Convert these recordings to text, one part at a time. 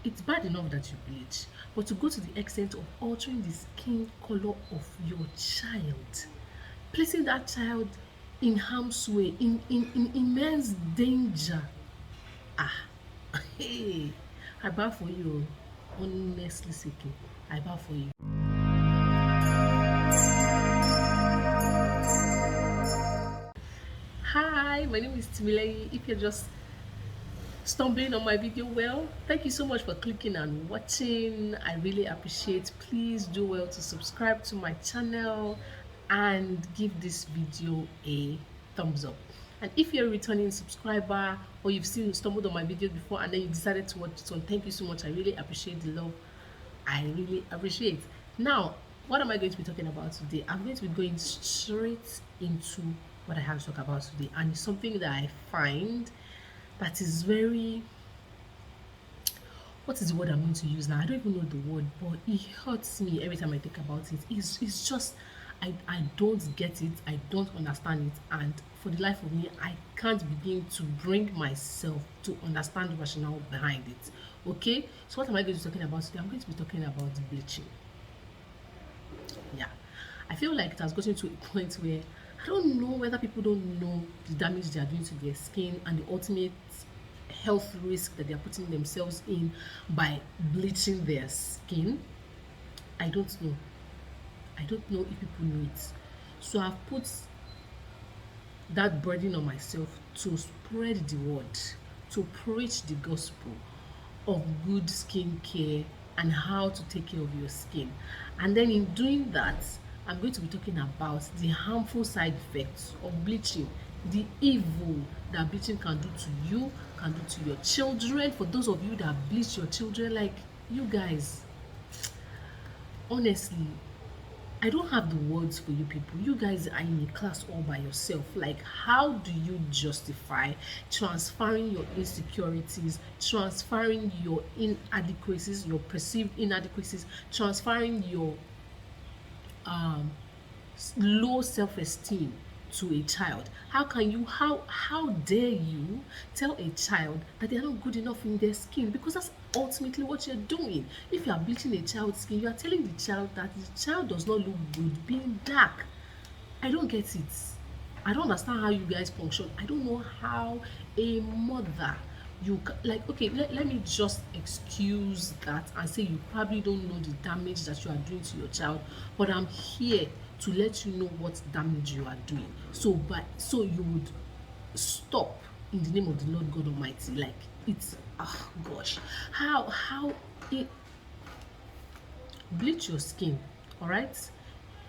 It's bad enough that you bleach, but to go to the extent of altering the skin color of your child, placing that child in harm's way, in immense danger. Ah, hey, I bow for you. Honestly speaking, I bow for you. Hi, my name is Timilei. If you're just stumbling on my video, well, thank you so much for clicking and watching. I really appreciate. Please do well to subscribe to my channel and give this video a thumbs up. And if you're a returning subscriber or you've seen stumbled on my video before and then you decided to watch this one, thank you so much. I really appreciate the love. I really appreciate. Now, what am I going to be talking about today? I'm going to be going straight into what I have to talk about today, and it's something that I find that is very, what is the word I'm going to use now? I don't even know the word, but it hurts me every time I think about it. It's just, I don't get it, I don't understand it, and for the life of me, I can't begin to bring myself to understand the rationale behind it. Okay, so what am I going to be talking about today? I'm going to be talking about bleaching. Yeah, I feel like it has gotten to a point where I don't know whether people don't know the damage they are doing to their skin and the ultimate health risk that they are putting themselves in by bleaching their skin. I don't know. I don't know if people know it. So I've put that burden on myself to spread the word, to preach the gospel of good skincare and how to take care of your skin. And then in doing that, I'm going to be talking about the harmful side effects of bleaching, the evil that bleaching can do to you, can do to your children. For those of you that bleach your children, like you guys, honestly, I don't have the words for you people. You guys are in a class all by yourself. Like, how do you justify transferring your insecurities, transferring your inadequacies, your perceived inadequacies, transferring your um, low self-esteem to a child? How can you, how dare you tell a child that they are not good enough in their skin? Because that's ultimately what you're doing. If you are bleaching a child's skin, you are telling the child that the child does not look good being dark. I don't get it. I don't understand how you guys function. I don't know how a mother, like, okay, let me just excuse that and say you probably don't know the damage that you are doing to your child, but I'm here to let you know what damage you are doing, so you would stop in the name of the Lord God Almighty. Like, it's, oh gosh, how it bleach your skin, all right?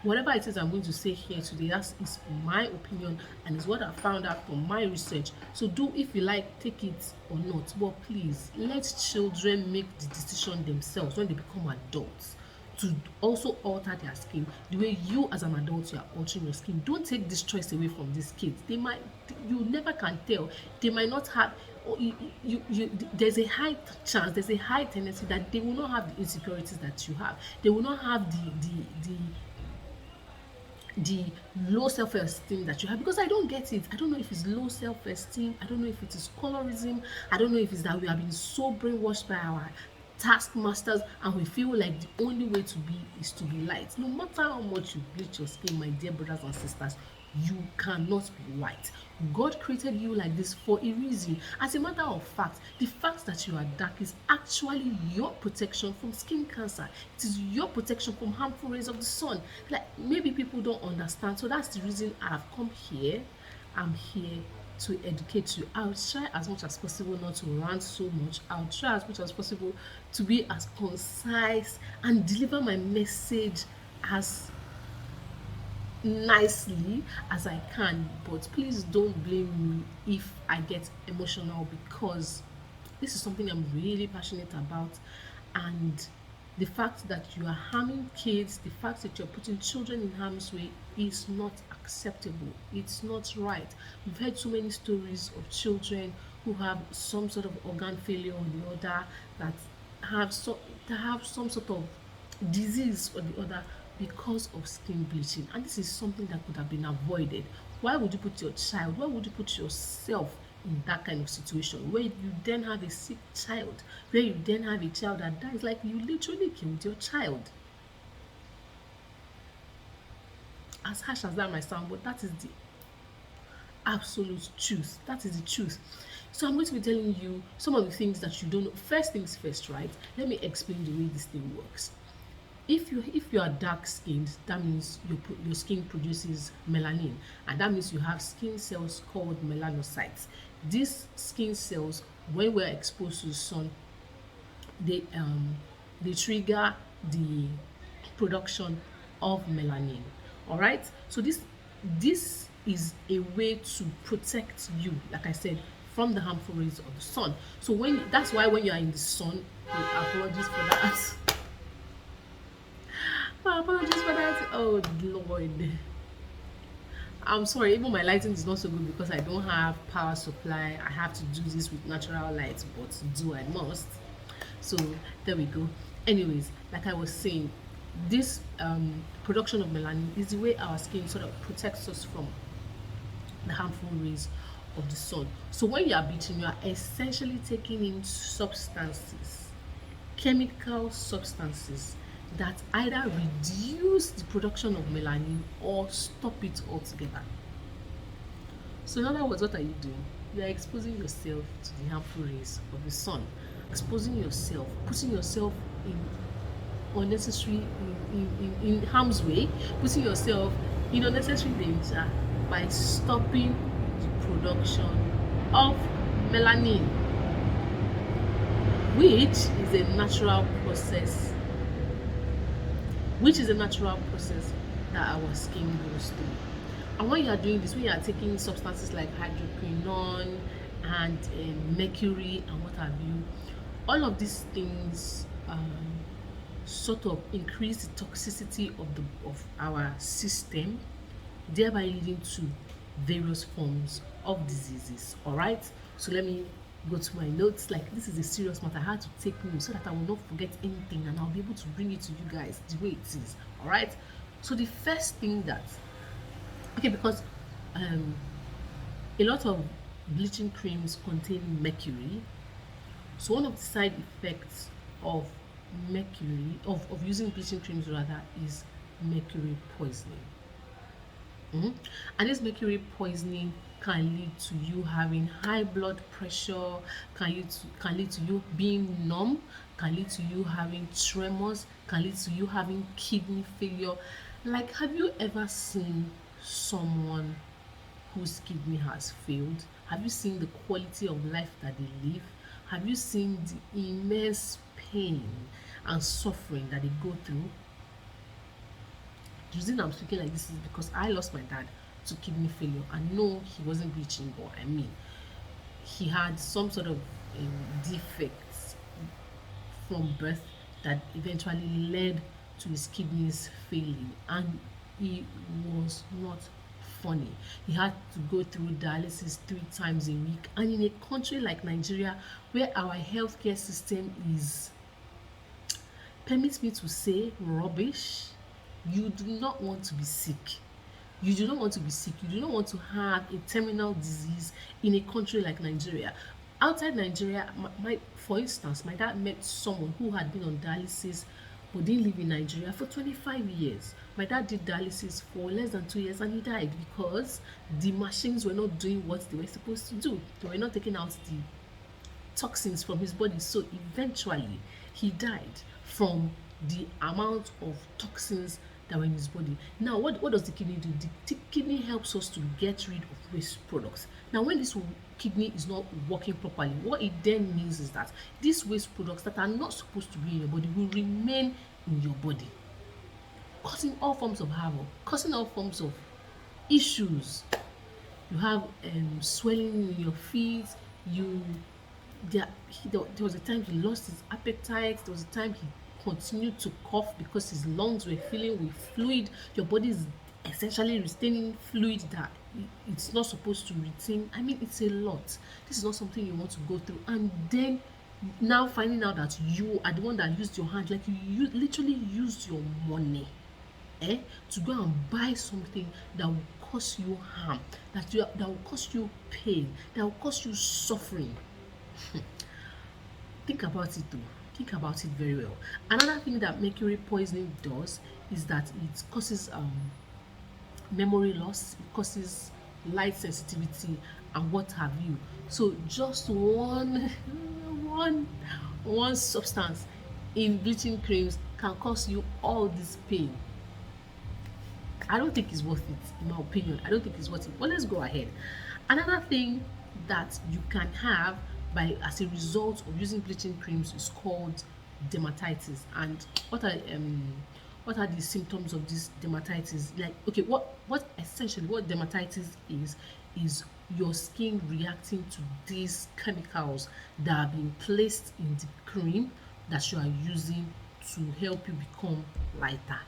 Whatever it is I'm going to say here today, that is my opinion and is what I found out from my research. So do, if you like, take it or not, but please let children make the decision themselves when they become adults to also alter their skin the way you as an adult you are altering your skin. Don't take this choice away from these kids. They might, you never can tell, they might not have, or there's a high chance, there's a high tendency that they will not have the insecurities that you have. They will not have the low self-esteem that you have, because I don't get it. I don't know if it's low self-esteem, I don't know if it is colorism, I don't know if it's that we have been so brainwashed by our taskmasters and we feel like the only way to be is to be light. No matter how much you bleach your skin, my dear brothers and sisters, you cannot be white. God created you like this for a reason. As a matter of fact, the fact that you are dark is actually your protection from skin cancer. It is your protection from harmful rays of the sun. Like, maybe people don't understand, so that's the reason I've come here. I'm here to educate you. I'll try as much as possible not to rant so much. I'll try as much as possible to be as concise and deliver my message as nicely as I can, but please don't blame me if I get emotional, because this is something I'm really passionate about. And the fact that you are harming kids, the fact that you're putting children in harm's way is not acceptable. It's not right. We've heard so many stories of children who have some sort of organ failure or the other, that have some sort of disease or the other because of skin bleaching. And this is something that could have been avoided. Why would you put your child, why would you put yourself in that kind of situation where you then have a sick child, where you then have a child that dies, like you literally killed your child. As harsh as that might sound, but that is the absolute truth. That is the truth. So I'm going to be telling you some of the things that you don't know. First things first, right? Let me explain the way this thing works. If you are dark skinned, that means your skin produces melanin, and that means you have skin cells called melanocytes. These skin cells, when we're exposed to the sun, they trigger the production of melanin. All right, so this is a way to protect you, like I said, from the harmful rays of the sun. So that's why when you are in the sun, apologies for that. Apologies for that. Oh Lord, I'm sorry. Even my lighting is not so good because I don't have power supply. I have to do this with natural light, but do I must. So there we go. Anyways, like I was saying, this production of melanin is the way our skin sort of protects us from the harmful rays of the sun. So when you are bleaching, you are essentially taking in substances, chemical substances, that either reduce the production of melanin or stop it altogether. So in other words, what are you doing? You are exposing yourself to the harmful rays of the sun, exposing yourself, putting yourself in unnecessary in harm's way, putting yourself in unnecessary danger by stopping the production of melanin, which is a natural process that our skin goes through. And when you are doing this, when you are taking substances like hydroquinone and mercury and what have you, all of these things sort of increase the toxicity of our system, thereby leading to various forms of diseases. All right, so let me go to my notes. Like, this is a serious matter. I had to take notes so that I will not forget anything, and I'll be able to bring it to you guys the way it is. All right, so the first thing that, okay, because a lot of bleaching creams contain mercury, so one of the side effects of using bleaching creams rather is mercury poisoning. And this mercury poisoning can lead to you having high blood pressure, can lead to you being numb, can lead to you having tremors, can lead to you having kidney failure. Like, have you ever seen someone whose kidney has failed? Have you seen the quality of life that they live? Have you seen the immense pain and suffering that they go through? The reason I'm speaking like this is because I lost my dad to kidney failure. I know he wasn't bleaching, but I mean, he had some sort of defects from birth that eventually led to his kidneys failing, and it was not funny. He had to go through dialysis 3 times a week, and in a country like Nigeria, where our healthcare system is, permit me to say, rubbish, you do not want to be sick. You do not want to be sick. You do not want to have a terminal disease in a country like Nigeria. Outside Nigeria, for instance, my dad met someone who had been on dialysis but didn't live in Nigeria for 25 years. My dad did dialysis for less than 2 years and he died because the machines were not doing what they were supposed to do. They were not taking out the toxins from his body. So eventually, he died from the amount of toxins that were in his body. Now, what does the kidney do? The kidney helps us to get rid of waste products. Now, when this kidney is not working properly, what it then means is that these waste products that are not supposed to be in your body will remain in your body, causing all forms of havoc, causing all forms of issues. You have swelling in your feet. There was a time he lost his appetite. There was a time he continued to cough because his lungs were filling with fluid. Your body is essentially retaining fluid that it's not supposed to retain. I mean, it's a lot. This is not something you want to go through. And then now finding out that you are the one that used your hand, like you literally used your money to go and buy something that will cause you harm, that will cause you pain, that will cause you suffering. Think about it though. Think about it very well. Another thing that mercury poisoning does is that it causes memory loss, it causes light sensitivity, and what have you. So just one one substance in bleaching creams can cause you all this pain. I don't think it's worth it, in my opinion. I don't think it's worth it. But let's go ahead. Another thing that you can have by as a result of using bleaching creams is called dermatitis. And what are the symptoms of this dermatitis? Like, okay, what essentially what dermatitis is your skin reacting to these chemicals that are being placed in the cream that you are using to help you become lighter,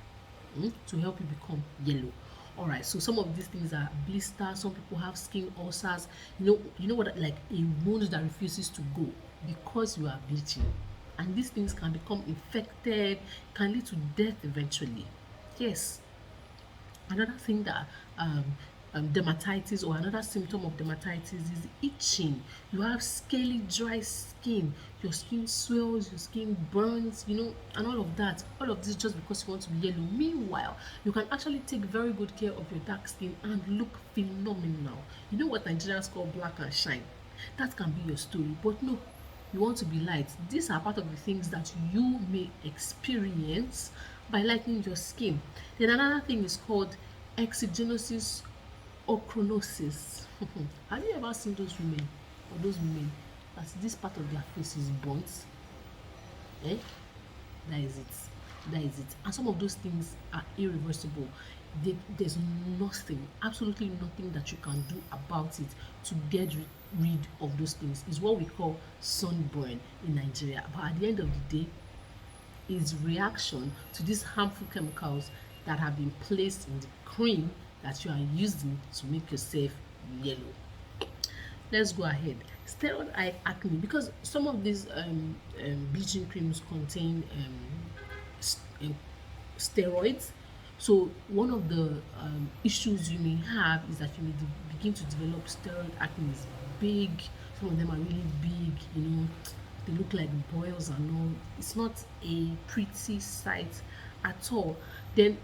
to help you become yellow. All right, so some of these things are blisters. Some people have skin ulcers. You know what, like a wound that refuses to go because you are bleaching, and these things can become infected, can lead to death eventually. Yes. Another thing that dermatitis, or another symptom of dermatitis, is itching. You have scaly, dry skin. Your skin swells, your skin burns, and all of that. All of this just because you want to be yellow. Meanwhile, you can actually take very good care of your dark skin and look phenomenal. You know what Nigerians call black and shine? That can be your story, but no, you want to be light. These are part of the things that you may experience by lightening your skin. Then another thing is called exogenesis or chronosis. Have you ever seen those women, or those women that this part of their face is burnt? That is it. That is it. And some of those things are irreversible. There's nothing, absolutely nothing that you can do about it to get rid of those things. It's what we call sunburn in Nigeria. But at the end of the day, is reaction to these harmful chemicals that have been placed in the cream that you are using to make yourself yellow. Let's go ahead. Steroid eye acne, because some of these bleaching creams contain steroids. So one of the issues you may have is that you may begin to develop steroid acne. Is big. Some of them are really big. They look like boils and all. It's not a pretty sight at all. Then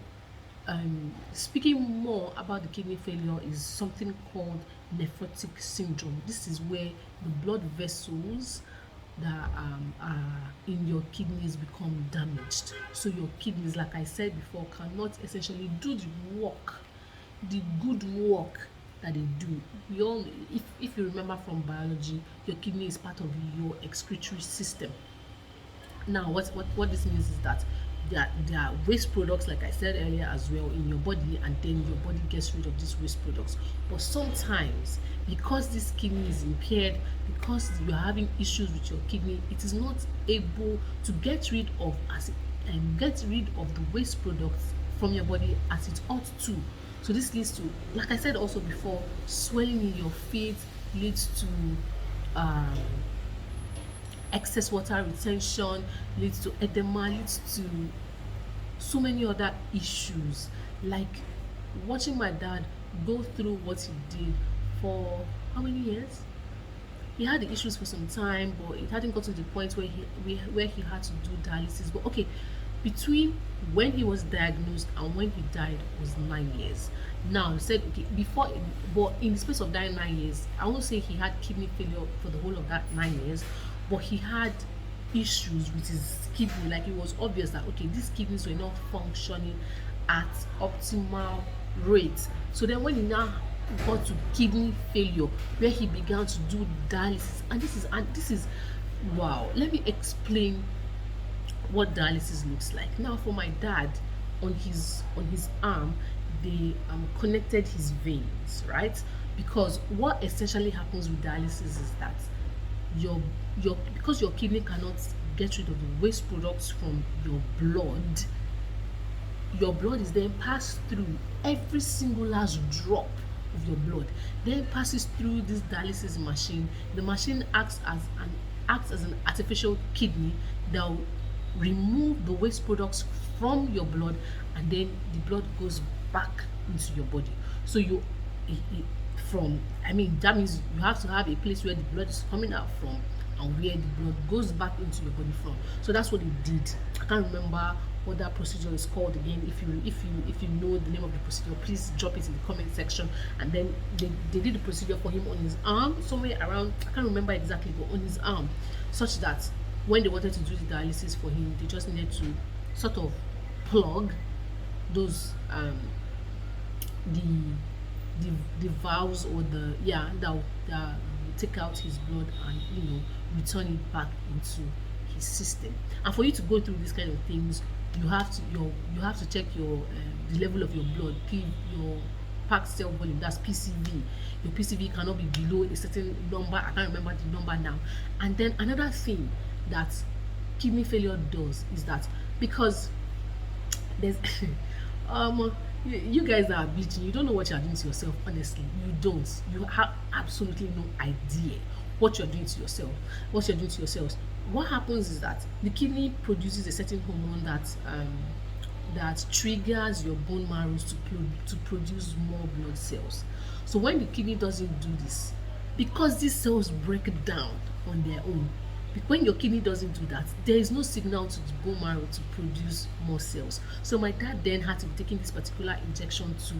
speaking more about the kidney failure is something called nephrotic syndrome. This is where the blood vessels that are in your kidneys become damaged. So your kidneys, like I said before, cannot essentially do the work, the good work that they do. We all, if you remember from biology, your kidney is part of your excretory system. Now, what this means is that there are waste products, like I said earlier, as well in your body, and then your body gets rid of these waste products. But sometimes, because this kidney is impaired, because you are having issues with your kidney, it is not able to get rid of the waste products from your body as it ought to. So this leads to, like I said also before, swelling in your feet, leads to excess water retention, leads to edema, leads to so many other issues. Like watching my dad go through what he did for how many years? He had the issues for some time, but it hadn't got to the point where he had to do dialysis. But okay, between when he was diagnosed and when he died was 9 years. Now he said, okay, but in the space of that 9 years, I won't say he had kidney failure for the whole of that 9 years, but he had issues with his kidney. Like, it was obvious that okay, these kidneys were not functioning at optimal rates. So then when he now got to kidney failure, where he began to do dialysis, and this is wow. Let me explain what dialysis looks like. Now, for my dad, on his arm, they connected his veins, right? Because what essentially happens with dialysis is that because your kidney cannot get rid of the waste products from your blood is then passed through, every single last drop of your blood then passes through this dialysis machine. The machine acts as an artificial kidney that will remove the waste products from your blood, and then the blood goes back into your body. So from, I mean, that means you have to have a place where the blood is coming out from and where the blood goes back into your body from. So that's what it did. I can't remember what that procedure is called again. If you know the name of the procedure, please drop it in the comment section. And then they did the procedure for him on his arm, somewhere around, I can't remember exactly, but on his arm, such that when they wanted to do the dialysis for him, they just needed to sort of plug those the the valves, or the, yeah, that will take out his blood and, you know, return it back into his system. And for you to go through these kind of things, you have to check your the level of your blood, your packed cell volume, that's PCV. Your PCV cannot be below a certain number. I can't remember the number now. And then another thing that kidney failure does is that, because there's you guys are bleaching, you don't know what you're doing to yourself. Honestly, you have absolutely no idea what you're doing to yourself, what happens is that the kidney produces a certain hormone that triggers your bone marrow to produce more blood cells. So when the kidney doesn't do this, because these cells break down on their own, when your kidney doesn't do that, there is no signal to the bone marrow to produce more cells. So my dad then had to be taking this particular injection to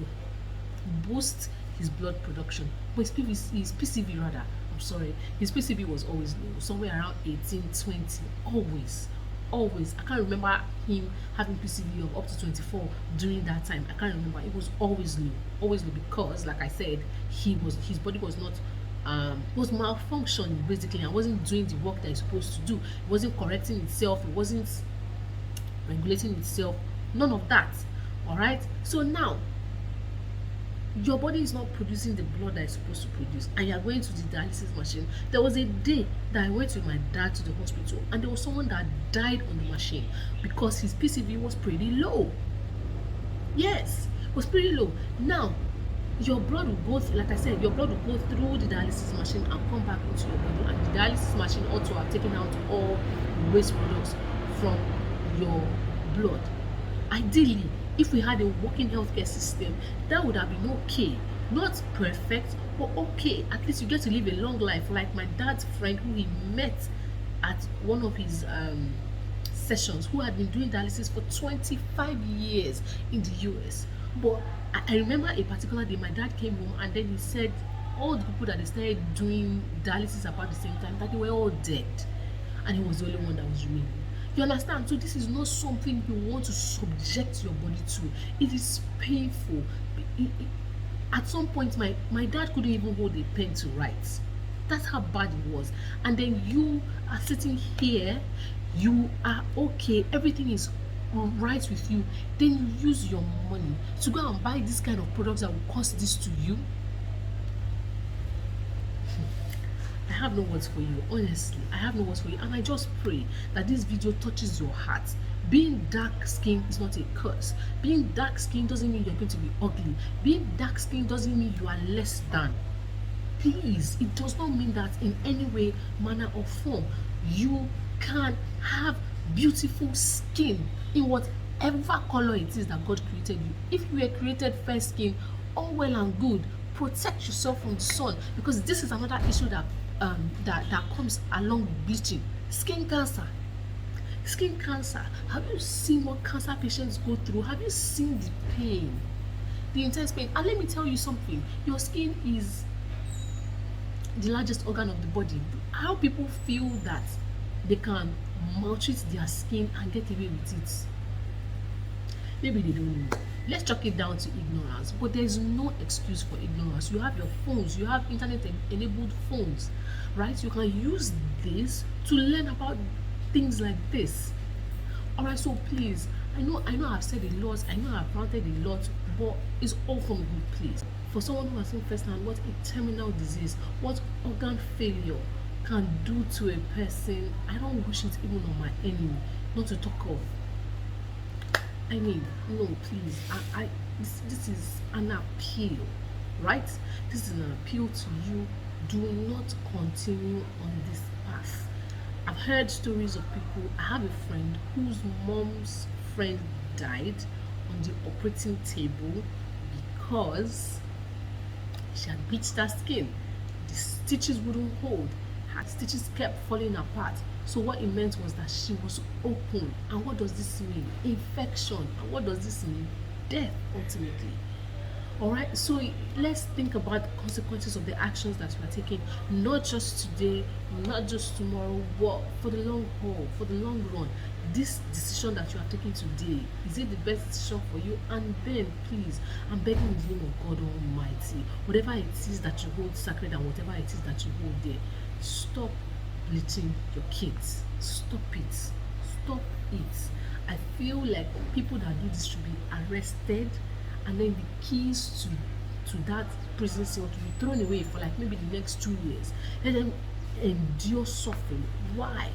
boost his blood production. But his PCV rather, I'm sorry, his PCV was always low, somewhere around 18, 20, always. I can't remember him having PCV of up to 24 during that time. I can't remember. It was always low, because, like I said, his body was not was malfunctioning basically, and wasn't doing the work that it's supposed to do. It wasn't correcting itself, it wasn't regulating itself, none of that. All right, so now your body is not producing the blood that it's supposed to produce, and you're going to the dialysis machine. There was a day that I went with my dad to the hospital, and there was someone that died on the machine because his PCV was pretty low. Yes, it was pretty low. Now your blood will go, like I said, your blood will go through the dialysis machine and come back into your body, and the dialysis machine also have taken out all the waste products from your blood. Ideally, if we had a working healthcare system, that would have been okay. Not perfect, but okay. At least you get to live a long life, like my dad's friend who he met at one of his sessions, who had been doing dialysis for 25 years in the US. But I remember a particular day my dad came home, and then he said all the people that they started doing dialysis about the same time, that they were all dead, and he was the only one that was remaining. You understand? So this is not something you want to subject your body to. It is painful. At some point, my dad couldn't even hold a pen to write. That's how bad it was. And then you are sitting here, you are okay, everything is right with you, then you use your money to go and buy this kind of products that will cost this to you. I have no words for you, honestly. I have no words for you, and I just pray that this video touches your heart. Being dark skinned is not a curse. Being dark skinned doesn't mean you're going to be ugly. Being dark skinned doesn't mean you are less than. Please, it does not mean that in any way, manner, or form. You can have beautiful skin in whatever color it is that God created you. If you were created fair skin, all well and good. Protect yourself from the sun, because this is another issue that comes along with bleaching. Skin cancer. Have you seen what cancer patients go through? Have you seen the pain, the intense pain? And let me tell you something, your skin is the largest organ of the body. How people feel that they can maltreat their skin and get away with it, maybe they don't know. Let's chalk it down to ignorance, but there's no excuse for ignorance. You have your phones, you have internet enabled phones, right? You can use this to learn about things like this. All right, so please, I know I've said a lot, I know I've ranted a lot, but it's all from a good place. For someone who has seen firsthand what a terminal disease, what organ failure can do to a person, I don't wish it even on my enemy, not to talk of. I mean, no, please, this is an appeal, right? This is an appeal to you. Do not continue on this path. I've heard stories of people. I have a friend whose mom's friend died on the operating table because She had bleached her skin. The stitches wouldn't hold. Her stitches kept falling apart. So what it meant was that she was open. And what does this mean? Infection. And what does this mean? Death, ultimately. All right, so let's think about the consequences of the actions that we are taking, not just today, not just tomorrow, but for the long haul, for the long run. This decision that you are taking today, is it the best decision for you? And then, please, I'm begging in the name of God Almighty, whatever it is that you hold sacred and whatever it is that you hold there, stop bleaching your kids. Stop it. Stop it. I feel like people that do this should be arrested, and then the keys to that prison cell to be thrown away for like maybe the next 2 years. Let them endure suffering. Why?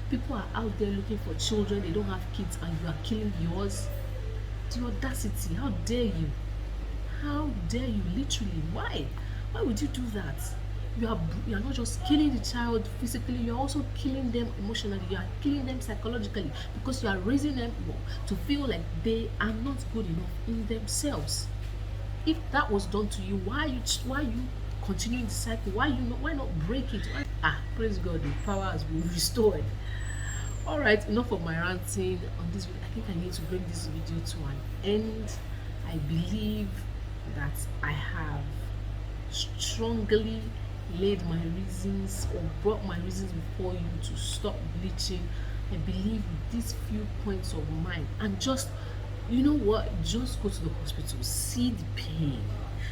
People are out there looking for children, they don't have kids, and you are killing yours. The audacity! How dare you? How dare you? Literally, why would you do that? You are not just killing the child physically, you are also killing them emotionally, you are killing them psychologically, because you are raising them to feel like they are not good enough in themselves. If that was done to you, why you continuing the cycle? Why not break it? Praise God, the power has been restored. All right, enough of my ranting on this video. I think I need to bring this video to an end. I believe that I have strongly laid my reasons or brought my reasons before you to stop bleaching. I believe with these few points of mine, and just, you know what, just go to the hospital, see the pain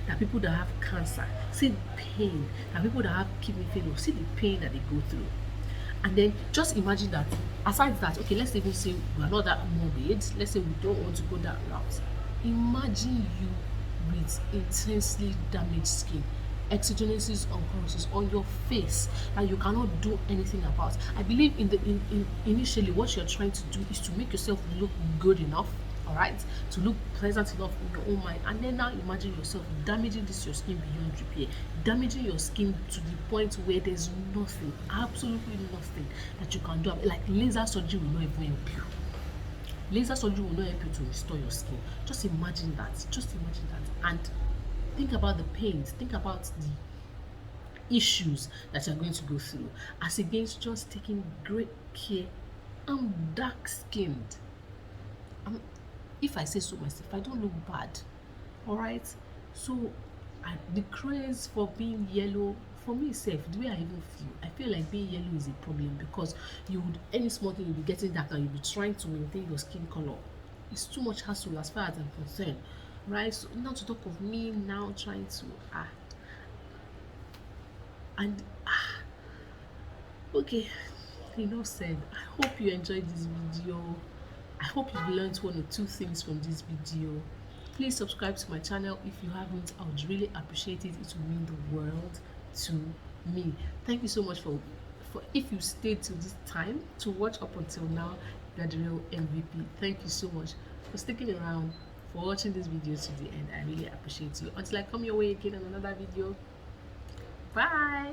that people that have cancer, see the pain that people that have kidney failure, see the pain that they go through. And then just imagine that, aside that, okay, let's even say we are not that morbid, let's say we don't want to go that route. Imagine you with intensely damaged skin, exogenesis oncolosis on your face that you cannot do anything about. I believe initially what you're trying to do is to make yourself look good enough, all right, to look pleasant enough in your own mind. And then now imagine yourself damaging your skin beyond repair, damaging your skin to the point where there's nothing, absolutely nothing that you can do. Like laser surgery will not even help you. Laser surgery will not help you to restore your skin. Just imagine that. And think about the pains, think about the issues that you're going to go through, as against just taking great care. I'm dark skinned. If I say so myself, I don't look bad. All right, so the craze for being yellow, for me self, the way I feel like being yellow is a problem, because you would, any small thing, you'll be getting dark and you'll be trying to maintain your skin color. It's too much hassle as far as I'm concerned, right? So now to talk of me now trying to okay, enough said. I hope you enjoyed this video. I hope you've learned one or two things from this video. Please subscribe to my channel if you haven't. I would really appreciate it. It would mean the world to me. Thank you so much for if you stayed till this time to watch up until now. You're the real MVP. Thank you so much for sticking around, for watching this video to the end. I really appreciate you. Until I come your way again on another video. Bye.